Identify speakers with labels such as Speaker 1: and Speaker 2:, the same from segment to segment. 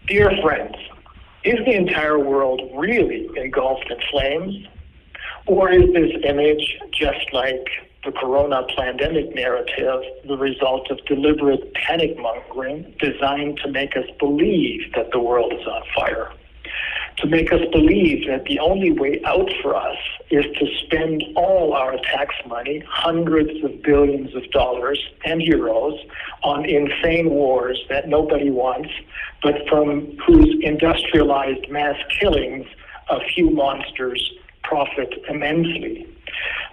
Speaker 1: Dear friends, is the entire world really engulfed in flames? Or is this image, just like the corona pandemic narrative, the result of deliberate panic mongering designed to make us believe that the world is on fire? To make us believe that the only way out for us is to spend all our tax money, hundreds of billions of dollars and euros, on insane wars that nobody wants, but from whose industrialized mass killings a few monsters profit immensely.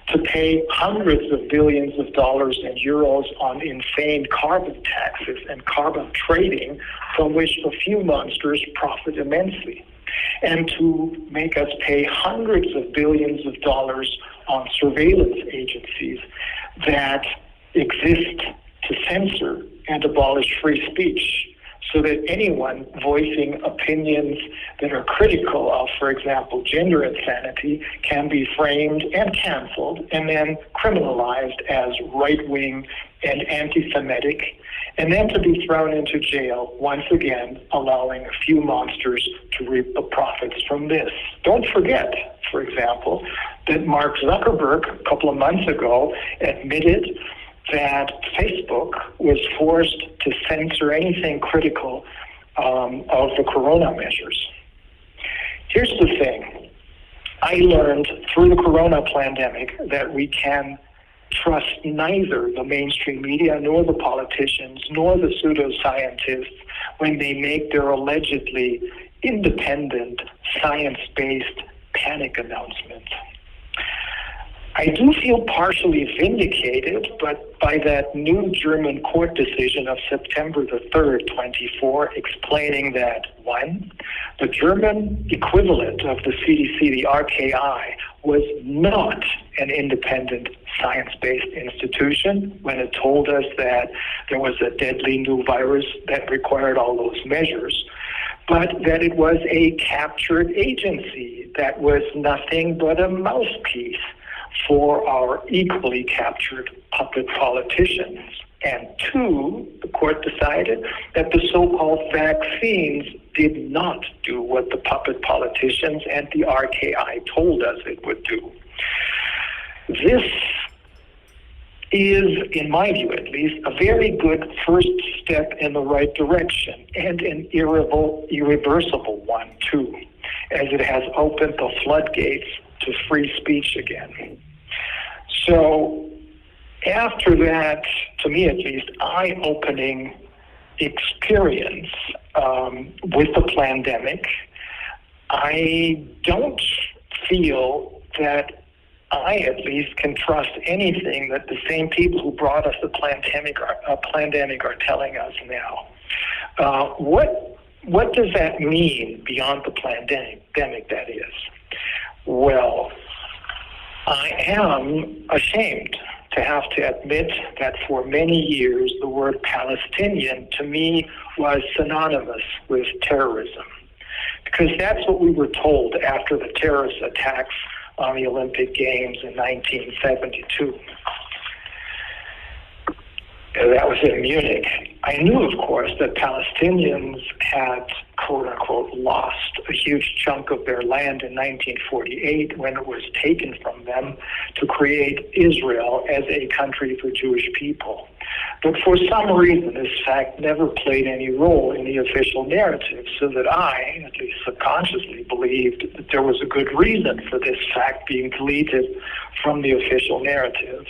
Speaker 1: To pay hundreds of billions of dollars and euros on insane carbon taxes and carbon trading from which a few monsters profit immensely. And to make us pay hundreds of billions of dollars on surveillance agencies that exist to censor and abolish free speech, so that anyone voicing opinions that are critical of, for example, gender insanity can be framed and canceled and then criminalized as right-wing and anti-Semitic, and then to be thrown into jail, once again allowing a few monsters to reap the profits from this. Don't forget, for example, that Mark Zuckerberg a couple of months ago admitted that Facebook was forced to censor anything critical of the corona measures. Here's the thing. I learned through the corona pandemic that we can trust neither the mainstream media nor the politicians nor the pseudoscientists when they make their allegedly independent, science-based panic announcements. I do feel partially vindicated, but by that new German court decision of September the 3rd, 24, explaining that, one, the German equivalent of the CDC, the RKI, was not an independent science-based institution when it told us that there was a deadly new virus that required all those measures, but that it was a captured agency that was nothing but a mouthpiece for our equally captured puppet politicians. And two, the court decided that the so-called vaccines did not do what the puppet politicians and the RKI told us it would do. This is, in my view at least, a very good first step in the right direction, and an irreversible one too, as it has opened the floodgates to free speech again. So after that, to me at least, eye-opening experience with the pandemic, I don't feel that I at least can trust anything that the same people who brought us the pandemic are telling us now. What does that mean beyond the pandemic, that is? Well, I am ashamed to have to admit that for many years the word Palestinian to me was synonymous with terrorism, because that's what we were told after the terrorist attacks on the Olympic Games in 1972. That was in Munich. I knew, of course, that Palestinians had, quote-unquote, lost a huge chunk of their land in 1948 when it was taken from them to create Israel as a country for Jewish people. But for some reason, this fact never played any role in the official narrative, so that I, at least subconsciously, believed that there was a good reason for this fact being deleted from the official narrative.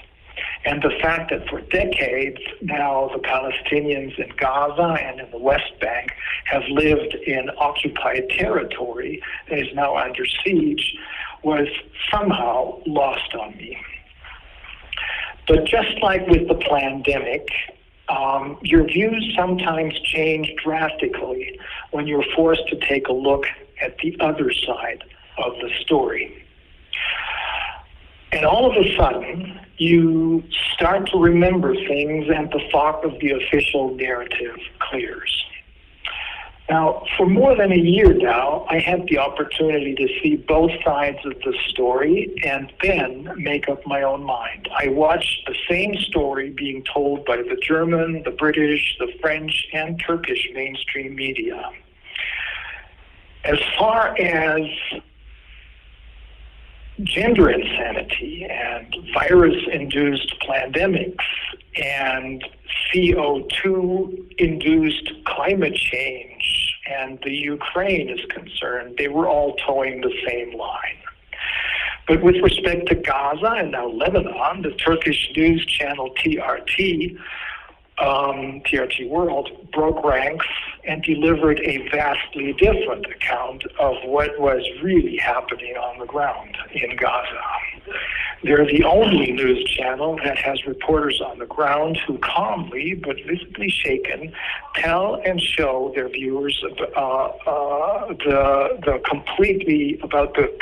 Speaker 1: And the fact that for decades now the Palestinians in Gaza and in the West Bank have lived in occupied territory that is now under siege was somehow lost on me. But just like with the pandemic, your views sometimes change drastically when you're forced to take a look at the other side of the story. And all of a sudden, you start to remember things and the fog of the official narrative clears. Now, for more than a year now, I had the opportunity to see both sides of the story and then make up my own mind. I watched the same story being told by the German, the British, the French, and Turkish mainstream media. As far as gender insanity and virus-induced pandemics and CO2-induced climate change and the Ukraine is concerned, they were all towing the same line. But with respect to Gaza and now Lebanon, the Turkish news channel TRT World broke ranks and delivered a vastly different account of what was really happening on the ground in Gaza. They're the only news channel that has reporters on the ground who calmly but visibly shaken tell and show their viewers the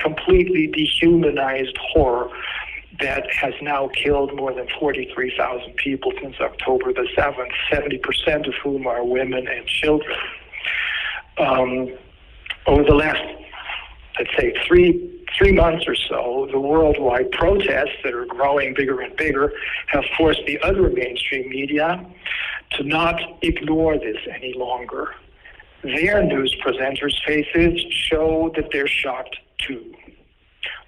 Speaker 1: completely dehumanized horror that has now killed more than 43,000 people since October the 7th, 70% of whom are women and children. Over the last, let's say, three months or so, the worldwide protests that are growing bigger and bigger have forced the other mainstream media to not ignore this any longer. Their news presenters' faces show that they're shocked too.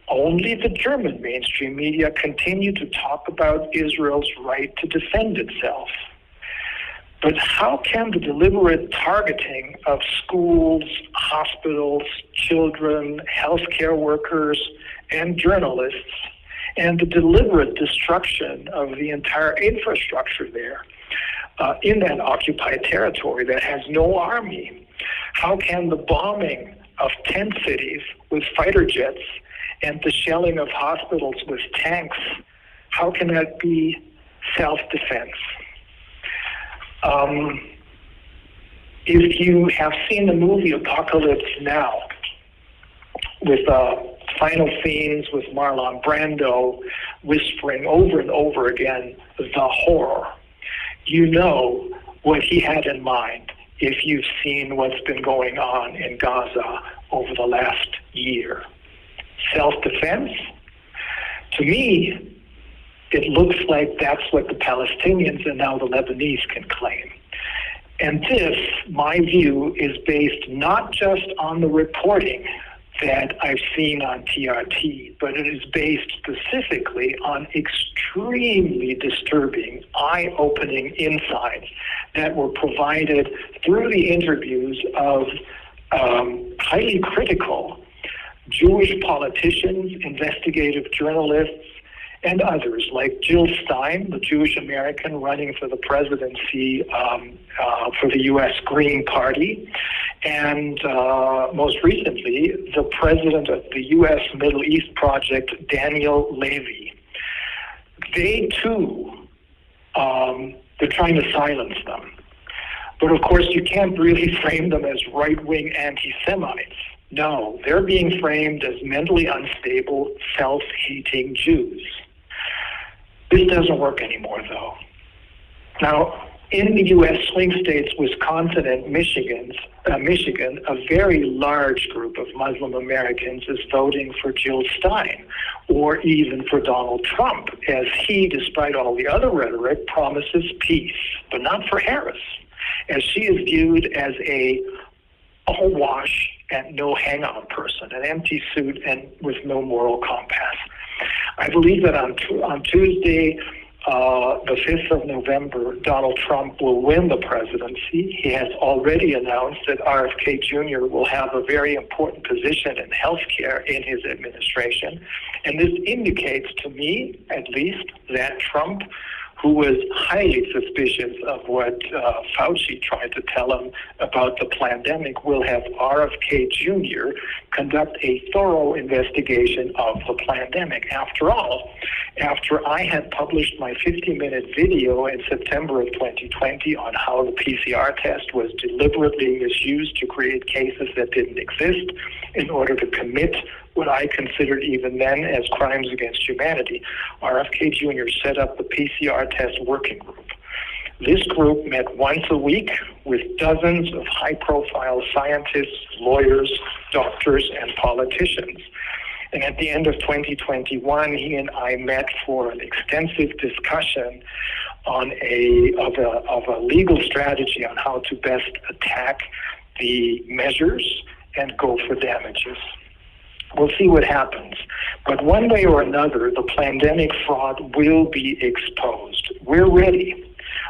Speaker 1: Only the German mainstream media continue to talk about Israel's right to defend itself. But how can the deliberate targeting of schools, hospitals, children, healthcare workers, and journalists, and the deliberate destruction of the entire infrastructure there in that occupied territory that has no army, how can the bombing of 10 cities with fighter jets and the shelling of hospitals with tanks, how can that be self-defense? If you have seen the movie Apocalypse Now, with final scenes with Marlon Brando whispering over and over again the horror, you know what he had in mind if you've seen what's been going on in Gaza over the last year. Self-defense? To me, it looks like that's what the Palestinians and now the Lebanese can claim. And this, my view, is based not just on the reporting that I've seen on TRT, but it is based specifically on extremely disturbing, eye-opening insights that were provided through the interviews of highly critical Jewish politicians, investigative journalists, and others, like Jill Stein, the Jewish American running for the presidency for the U.S. Green Party, and most recently, the president of the U.S. Middle East Project, Daniel Levy. They, too, they're trying to silence them. But, of course, you can't really frame them as right-wing anti-Semites. No, they're being framed as mentally unstable, self-hating Jews. This doesn't work anymore, though. Now, in the U.S. swing states, Wisconsin and Michigan, a very large group of Muslim Americans is voting for Jill Stein, or even for Donald Trump, as he, despite all the other rhetoric, promises peace, but not for Harris, as she is viewed as a all-wash and no hangout person, an empty suit and with no moral compass. I believe that on Tuesday, the 5th of November, Donald Trump will win the presidency. He has already announced that RFK Jr. will have a very important position in healthcare in his administration. And this indicates to me, at least, that Trump, who was highly suspicious of what Fauci tried to tell him about the pandemic, will have RFK Jr. conduct a thorough investigation of the pandemic. After all, after I had published my 50-minute video in September of 2020 on how the PCR test was deliberately misused to create cases that didn't exist in order to commit what I considered even then as crimes against humanity, RFK Jr. set up the PCR test working group. This group met once a week with dozens of high-profile scientists, lawyers, doctors, and politicians. And at the end of 2021, he and I met for an extensive discussion on of a legal strategy on how to best attack the measures and go for damages. We'll see what happens. But one way or another, the pandemic fraud will be exposed. We're ready.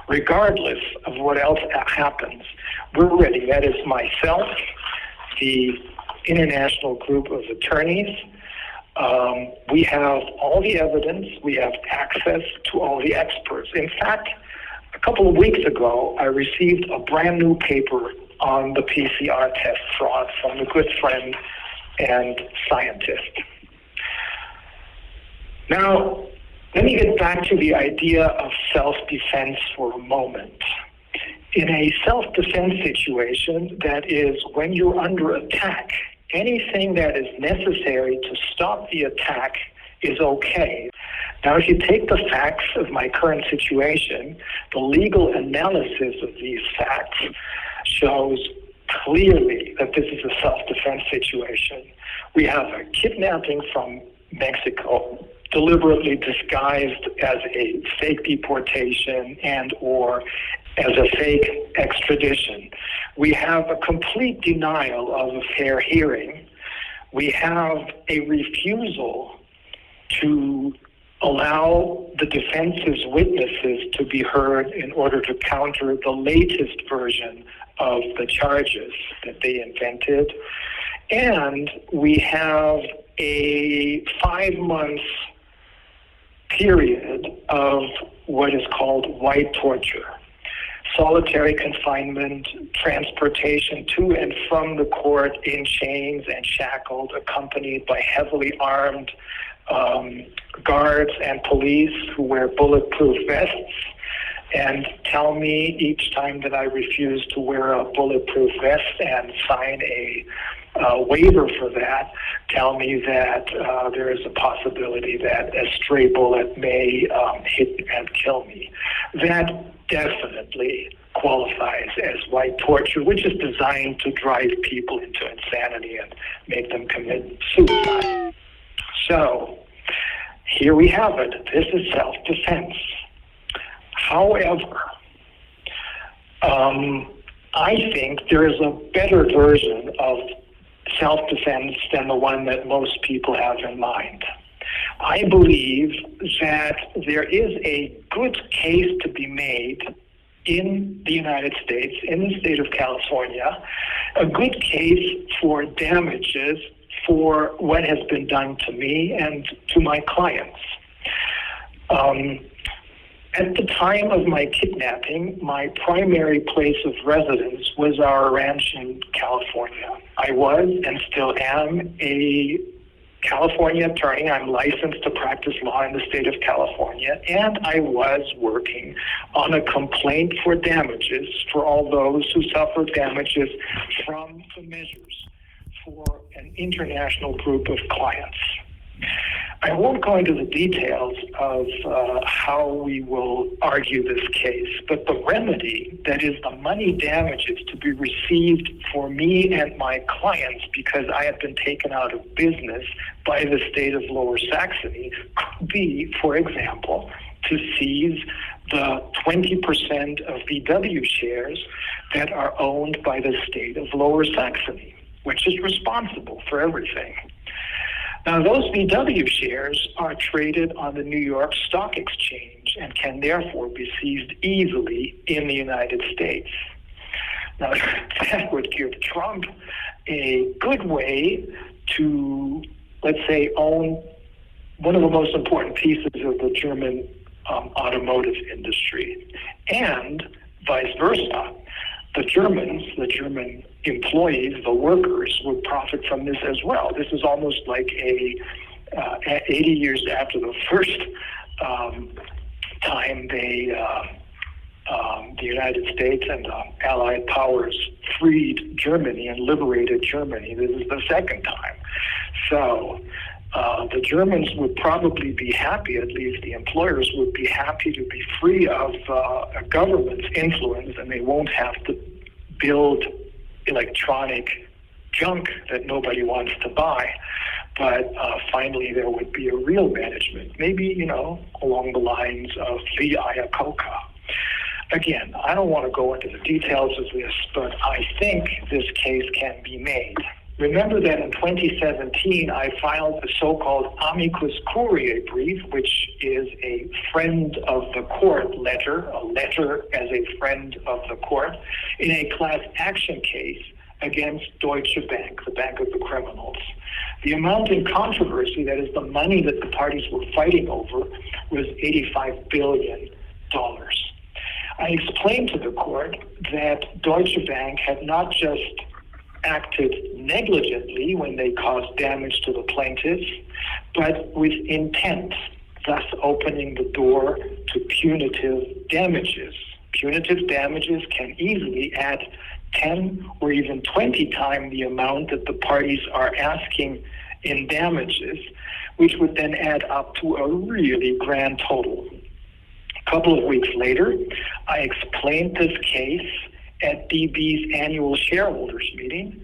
Speaker 1: Regardless of what else happens, we're ready. That is myself, the international group of attorneys. We have all the evidence. We have access to all the experts. In fact, a couple of weeks ago, I received a brand new paper on the PCR test fraud from a good friend and scientist. Now, let me get back to the idea of self-defense for a moment. In a self-defense situation, that is when you're under attack, anything that is necessary to stop the attack is okay. Now, if you take the facts of my current situation, the legal analysis of these facts shows clearly that this is a self-defense situation. We have a kidnapping from Mexico, deliberately disguised as a fake deportation and or as a fake extradition. We have a complete denial of a fair hearing. We have a refusal to allow the defense's witnesses to be heard in order to counter the latest version of the charges that they invented. And we have a 5-month period of what is called white torture. Solitary confinement, transportation to and from the court in chains and shackled, accompanied by heavily armed guards and police who wear bulletproof vests and tell me each time that I refuse to wear a bulletproof vest and sign a waiver for that, tell me that there is a possibility that a stray bullet may hit and kill me. That definitely qualifies as white torture, which is designed to drive people into insanity and make them commit suicide. So, here we have it. This is self-defense. However, I think there is a better version of self-defense than the one that most people have in mind. I believe that there is a good case to be made in the United States, in the state of California, a good case for damages for what has been done to me and to my clients. At the time of my kidnapping, my primary place of residence was our ranch in California. I was and still am a California attorney. I'm licensed to practice law in the state of California, and I was working on a complaint for damages for all those who suffered damages from the measures for an international group of clients. I won't go into the details of how we will argue this case, but the remedy, that is the money damages to be received for me and my clients because I have been taken out of business by the state of Lower Saxony, could be, for example, to seize the 20% of VW shares that are owned by the state of Lower Saxony, which is responsible for everything. Now, those VW shares are traded on the New York Stock Exchange and can therefore be seized easily in the United States. Now, that would give Trump a good way to, let's say, own one of the most important pieces of the German automotive industry, and vice versa. The German employees, the workers, would profit from this as well. This is almost like 80 years after the first time the United States and the Allied powers freed Germany and liberated Germany. This is the second time. So the Germans would probably be happy, at least the employers would be happy to be free of a government's influence, and they won't have to build electronic junk that nobody wants to buy. But finally there would be a real management, maybe, along the lines of the Iacocca. Again, I don't want to go into the details of this, but I think this case can be made. Remember that in 2017, I filed the so-called amicus curiae brief, which is a friend of the court letter, a letter as a friend of the court, in a class action case against Deutsche Bank, the bank of the criminals. The amount in controversy, that is the money that the parties were fighting over, was $85 billion. I explained to the court that Deutsche Bank had not just acted negligently when they caused damage to the plaintiffs, but with intent, thus opening the door to punitive damages. Punitive damages can easily add 10 or even 20 times the amount that the parties are asking in damages, which would then add up to a really grand total. A couple of weeks later, I explained this case at DB's annual shareholders meeting,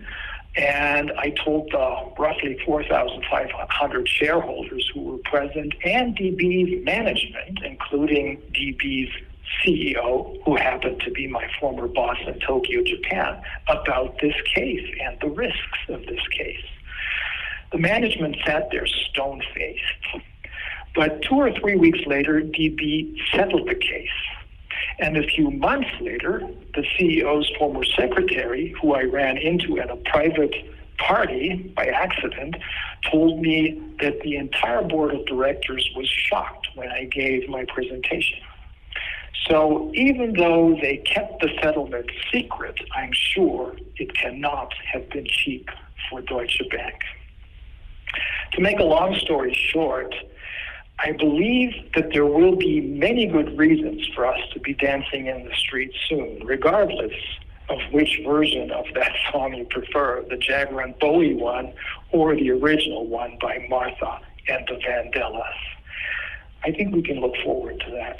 Speaker 1: and I told the roughly 4,500 shareholders who were present and DB's management, including DB's CEO, who happened to be my former boss in Tokyo, Japan, about this case and the risks of this case. The management sat there stone-faced. But 2 or 3 weeks later, DB settled the case. And a few months later, the CEO's former secretary, who I ran into at a private party by accident, told me that the entire board of directors was shocked when I gave my presentation. So even though they kept the settlement secret, I'm sure it cannot have been cheap for Deutsche Bank. To make a long story short, I believe that there will be many good reasons for us to be dancing in the streets soon, regardless of which version of that song you prefer, the Jagger and Bowie one or the original one by Martha and the Vandellas. I think we can look forward to that.